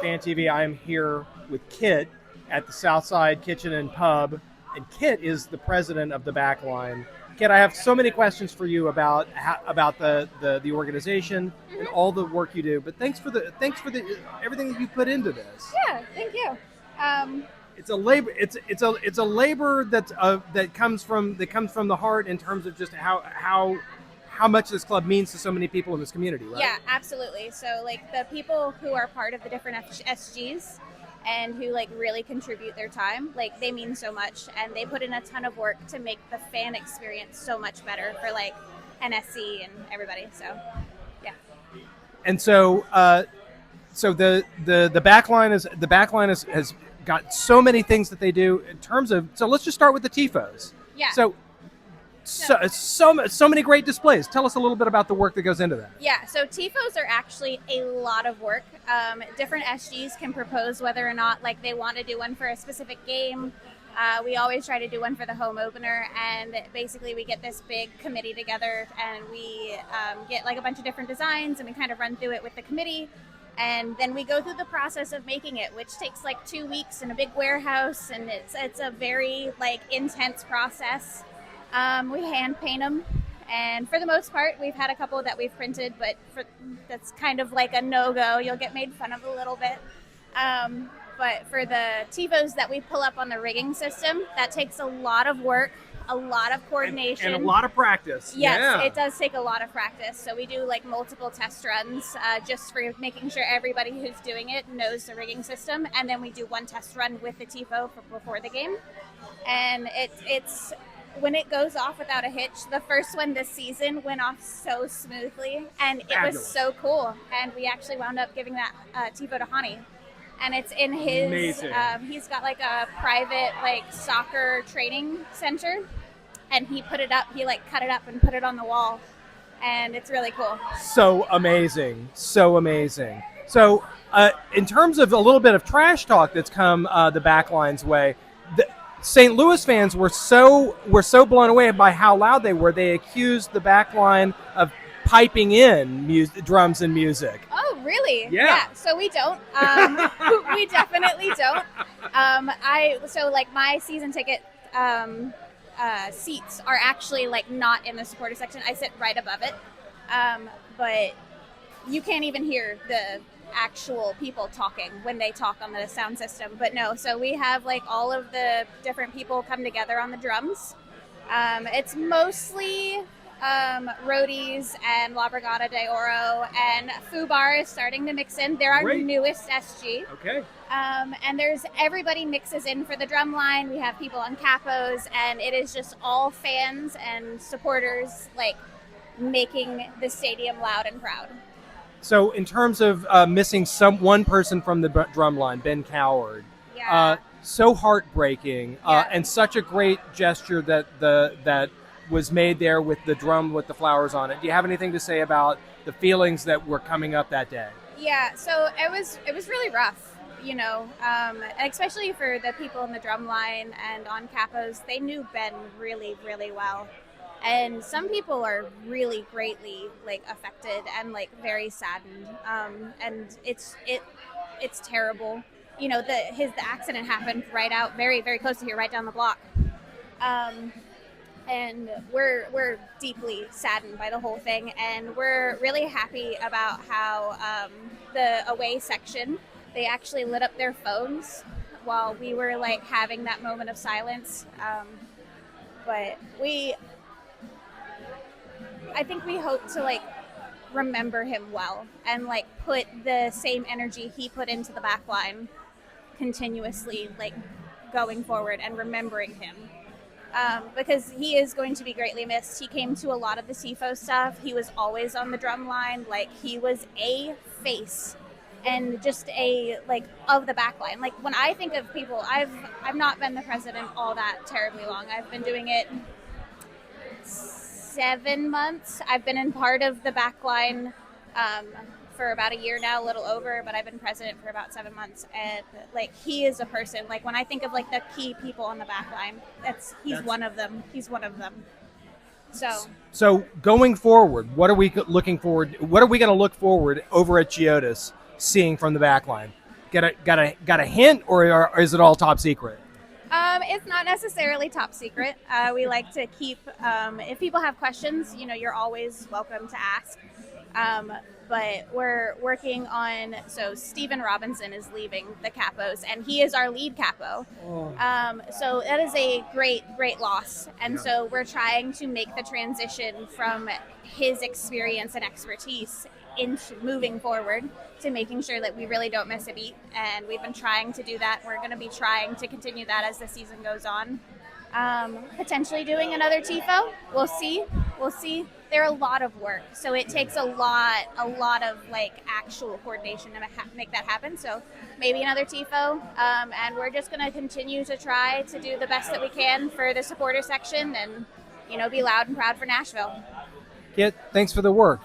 Fan TV. I am here with Kit at the Southside Kitchen and Pub, and Kit is the president of the Backline. Kit, I have so many questions for you about the organization and all the work you do. But thanks for the everything that you put into this. Yeah, thank you. It's a labor. It's a labor that comes from the heart in terms of just how much this club means to so many people in this community, right? Yeah, absolutely. So like the people who are part of the different SGs and who like really contribute their time, like they mean so much, and they put in a ton of work to make the fan experience so much better for like NSC and everybody. So yeah. And so the backline has got so many things that they do in terms of. So let's just start with the tifos. Yeah. So many great displays. Tell us a little bit about the work that goes into that. Yeah, so TIFOs are actually a lot of work. Different SGs can propose whether or not like they want to do one for a specific game. We always try to do one for the home opener, and basically we get this big committee together, and we get like a bunch of different designs, and we kind of run through it with the committee. And then we go through the process of making it, which takes like 2 weeks in a big warehouse, and it's a very like intense process. We hand paint them, and for the most part, we've had a couple that we've printed, but that's kind of like a no-go. You'll get made fun of a little bit. But for the TiVos that we pull up on the rigging system, that takes a lot of work, a lot of coordination. And a lot of practice. Yes, yeah. It does take a lot of practice. So we do like multiple test runs just for making sure everybody who's doing it knows the rigging system. And then we do one test run with the TiVo before the game. And it's when it goes off without a hitch. The first one this season went off so smoothly, and it was so cool. And we actually wound up giving that TiVo to Hani. And it's in his, he's got like a private like soccer training center, and he put it up, he like cut it up and put it on the wall, and it's really cool. So amazing. So in terms of a little bit of trash talk that's come the Backline's way, St. Louis fans were so blown away by how loud they were. They accused the Backline of piping in drums and music. Oh, really? Yeah. So we don't. We definitely don't. So like my season ticket seats are actually like not in the supporter section. I sit right above it, but you can't even hear the actual people talking when they talk on the sound system. But no, so we have like all of the different people come together on the drums. It's mostly roadies and La Brigada de Oro, and Fubar is starting to mix in. They're our newest SG. Okay. And there's everybody mixes in for the drum line. We have people on capos, and it is just all fans and supporters like making the stadium loud and proud. So in terms of missing one person from the drum line, Ben Coward, so heartbreaking, and such a great gesture that was made there with the drum with the flowers on it. Do you have anything to say about the feelings that were coming up that day? Yeah, so it was really rough, you know, and especially for the people in the drum line and on capos. They knew Ben really, really well. And some people are really greatly like affected and like very saddened, and it's terrible. You know, the accident happened right out very, very close to here, right down the block, and we're deeply saddened by the whole thing. And we're really happy about how the away section, they actually lit up their phones while we were like having that moment of silence. But I think we hope to like remember him well and like put the same energy he put into the Backline continuously, like going forward and remembering him, because he is going to be greatly missed. He came to a lot of the CFO stuff. He was always on the drum line. Like he was a face and just a like of the Backline. Like when I think of people, I've not been the president all that terribly long. I've been doing it 7 months. I've been in part of the Backline for about a year now, a little over, but I've been president for about 7 months. And like he is a person, like when I think of like the key people on the Backline, he's one of them. He's one of them. So going forward, what are we going to look forward over at Chiodas seeing from the Backline? got a hint, or is it all top secret? It's not necessarily top secret. We like to keep, if people have questions, you're always welcome to ask. But we're working on, so Steven Robinson is leaving the Capos, and he is our lead Capo. So that is a great loss. And so we're trying to make the transition from his experience and expertise into moving forward to making sure that we really don't miss a beat. And we've been trying to do that. We're going to be trying to continue that as the season goes on. Potentially doing another TIFO. We'll see. They're a lot of work, so it takes a lot of like actual coordination to make that happen. So maybe another TIFO, and we're just going to continue to try to do the best that we can for the supporter section, and be loud and proud for Nashville. Kit, thanks for the work.